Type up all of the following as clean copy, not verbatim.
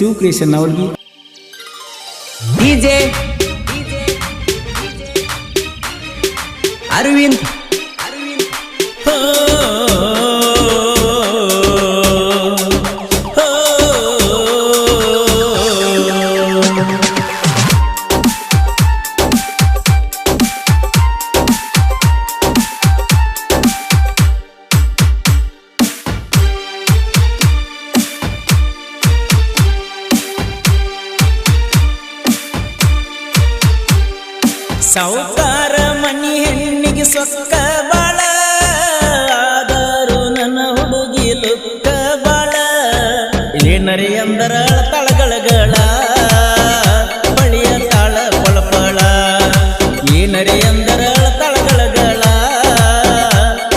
Shiva creation ಅವರಿಗೆ DJ Arvind ಸಾವುಕಾರ ಮನಿ ಹೆಣ್ಣಿಗೆ ಸೊಕ್ಕ ಬಾಳ ಆದರೂ ನನ್ನ ಹುಡುಗಿ ಲುಕ್ಕ ಬಾಳ ಏನರೆ ಅಂದರ ತಳಗಳಗಳ ಬಳಿಯ ತಾಳ ಪಳಪಳ ಏನರೆ ಅಂದರ ತಳಗಳಗಳ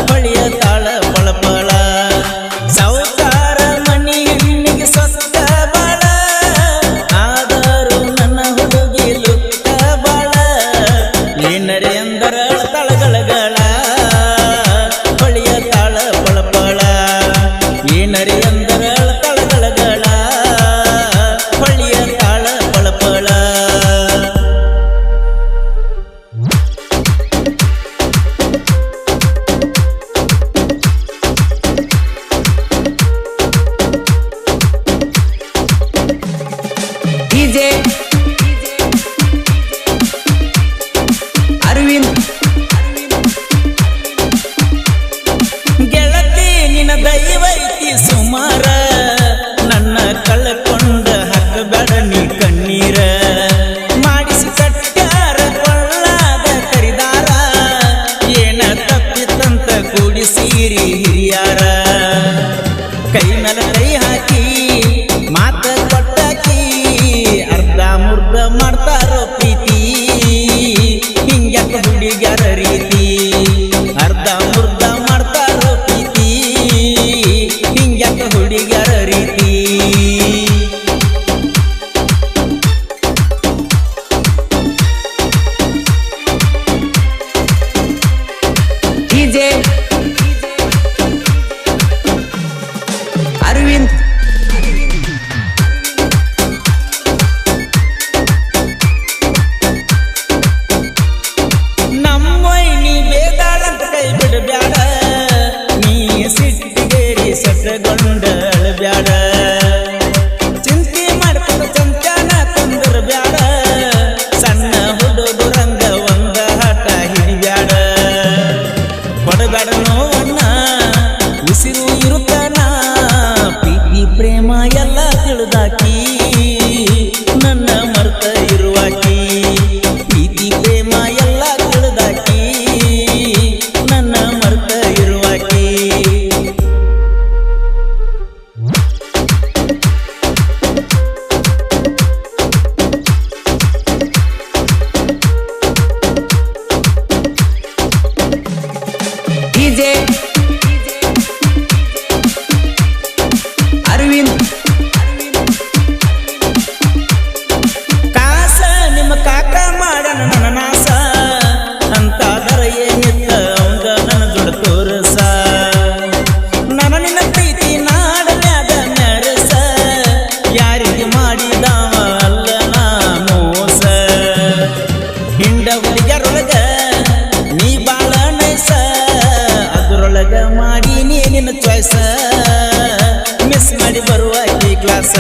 ಬಳಿಯ ತಾಳ ಪಳಪಳ ಸಾವುಕಾರ ಮನಿ ಹೆಣ್ಣಿಗೆ ಸೊಕ್ಕ ಬಾಳ ಆದರೂ ನನ್ನ ಹುಡುಗಿ ಲುಕ್ಕ ಬಾಳ ಏನರೆ ಅಂದರ ತಳಗಳಗಳ ಬಳಿಯ ತಾಳ ಪಳಪಳ ಏನರೆ ಅಂದರ ತಳಗಳಗಳ ಬಳಿಯ ತಾಳ ಪಳಪಳ ಡಿಜೆ ಅರವಿಂದ್ ಗೆಳತಿ ನಿನ್ನ ದೈವೈತಿ ಸುಮಾರ ನನ್ನ ಕಳ್ಕೊಂಡ ಹಾಕಬೇಡ ನೀ ಕಣ್ಣೀರ ಮಾಡಿಸಿ ಕಟ್ಟ್ಯಾರ ಕೊಳ್ಳಾದ ಕರಿದಾರ ಏನ ತಪ್ಪಿತಂತ ಕೂಡಿಸಿರಿ ಹಿರಿಯಾರ ಕೈ ಮೇಲೆ ಕೈ ಹಾಕಿ ಮಾತ ಕೊಟ್ಟಾಕಿ ಅರ್ಧ ಮುರ್ಧ ಮಾಡ್ತಾರೋ ಪ್ರೀತಿ ಹಿಂಗ್ಯಾಕ ಹುಡುಗ್ಯಾರ ರೀತಿ ಅರ್ಧ ಮುರ್ಧ ಮಾಡ್ತಾರೋ ಪ್ರೀತಿ ಹಿಂಗ್ಯಾಕ ಹುಡುಗ್ಯಾರ ರೀತಿ ಡಿಜೆ ಅರವಿಂದ್ ನಮ್ಮೊಯ್ನಿ ಬೇದಾಳಂತ ಕೈ ಬಿಡಬ್ಯಾಡ ನೀ ಸಿಟ್ಟಿಗೇರಿ ಸೆಟ್ಟಗೊಂಡಳ ಬ್ಯಾಡ ಚಿಂತೆ ಮಾಡ್ಕೊಂಡು ಚಂಚಾನ ತಂದ್ರ ಬ್ಯಾಡ ಸಣ್ಣ ಹುಡುಗರಂಗ ಒಂದ ಹಠ ಹಿಡಿಬ್ಯಾಡ ಕೊಡಬೇಡ ನೋವನ್ನ ಉಸಿರು ಇರುತ್ತಾನ ಪ್ರೀತಿ ಪ್ರೇಮ ಎಲ್ಲ ತಿಳಿದಾಕಿ ನನ್ನ ಮರ್ತ ಇರುವಾಕಿ ಪ್ರೀತಿ ಪ್ರೇಮ ಎಲ್ಲ ತಿಳಿದಾಕಿ ನನ್ನ ಮರ್ತ ಇರುವಾಕಿ ಡಿಜೆ ಅರವಿಂದ್ ಕಾಸ ನಿಮ್ಮ ಕಾಕ ಮಾಡಣ ನನ್ನ ನಾಸ ಅಂತಾದರ ಏನಿತ್ತ ಅವಂಗ ನನ್ನ ಜೋಡ ತೋರಸ ನನ್ನ ನಿನ್ನ ಪ್ರೀತಿ ನಾಡ ಮ್ಯಾಗ ಮೆರಸ ಯಾರಿಗೆ ಮಾಡಿದವ ಅಲ್ಲ ನಾ ಮೋಸ ಹಿಂಡ ಹುಡುಗರೊಳಗ ನೀ ಬಾಳ ನೈಸ ಅದ್ರೊಳಗ ಮಾಡಿ ನೀ ನಿನ್ನ ಚಾಯ್ಸ ಮಿಸ್ ಮಾಡಿ ಬರುವ ಈ ಕ್ಲಾಸ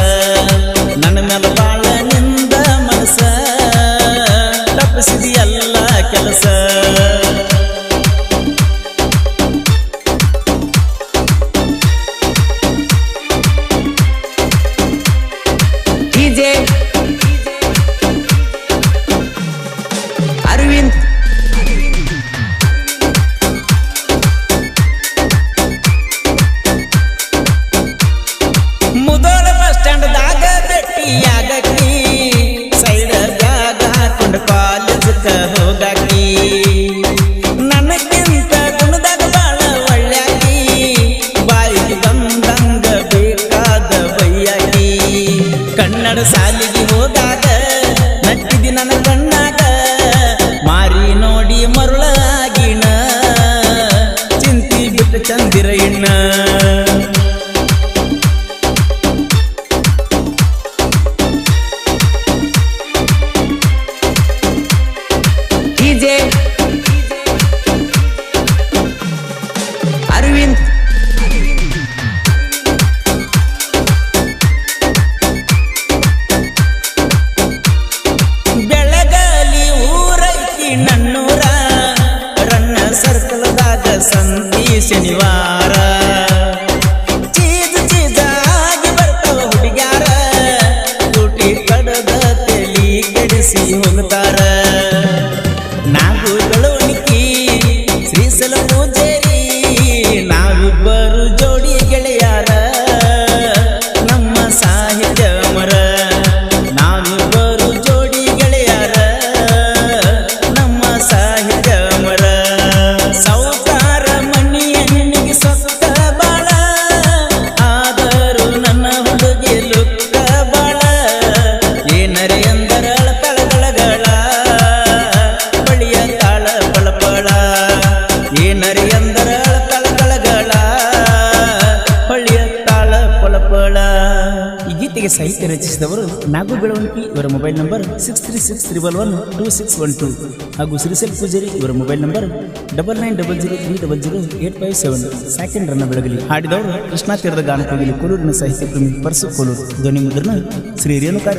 ನನ್ನ ಮೇಲೆ ಬಾಳ ನಿಂದ ಮನಸ ತಪ್ಪಿಸಿದೆಯಲ್ಲ ಕೆಲಸ ಡಿಜೆ ಅರವಿಂದ್ ಮುದೋಳ ಬಸ್ ಸ್ಟ್ಯಾಂಡ್ದಾಗ ಭೇಟಿಯಾಗಕಿ ಸೈಡ ಬ್ಯಾಗ್ ಹಾಕೊಂಡು ಕಾಲೇಜಕ್ಕ ಹೋಗಾಕಿ ನನಗಿಂತ ಗುಣದಾಗ ಬಾಳ ಒಳ್ಳ್ಯಾಕಿ ಬಾಯಿಗೆ ಬಂದಂಗ ಬೇಕಾದ ಬೈಯಾಕಿ ಕನ್ನಡ ಸಾಲಿಗೆ ಹೋದಾಗ ನಟ್ಟಿದಿ ನನ್ನ ಕಣ್ಣಾಗ ಮಾರಿ ನೋಡಿ ಮರುಳಾಗಿನ ಚಿಂತಿ ಬಿಟ್ಟು ಚಂದಿರ ಇಣ್ಣ ಗೀತೆಗೆ ಸಾಹಿತ್ಯ ರಚಿಸಿದವರು ನಾಗು ಬೆಳವಣಿಗೆ. ಇವರ ಮೊಬೈಲ್ ನಂಬರ್ 636112 ಹಾಗೂ ಶ್ರೀಸೆಲ್ ಪೂಜಾರಿ. ಇವರ ಮೊಬೈಲ್ ನಂಬರ್ 9900300857. ಸೆಕೆಂಡ್ ರನ್ನ ಬೆಳಗಲಿ. ಹಾಡಿದವರು ಕೃಷ್ಣಾ ತೀರದ ಗಾನಕೋಗಿಲಿ ಕೋಲೂರಿನ ಸಾಹಿತ್ಯ ಪ್ರೇಮಿ ಪರಸು ಕೋಲೂರು. ಧ್ವನಿ ಮುದ್ರಣ ಶ್ರೀ ರೇಣುಕಾರ.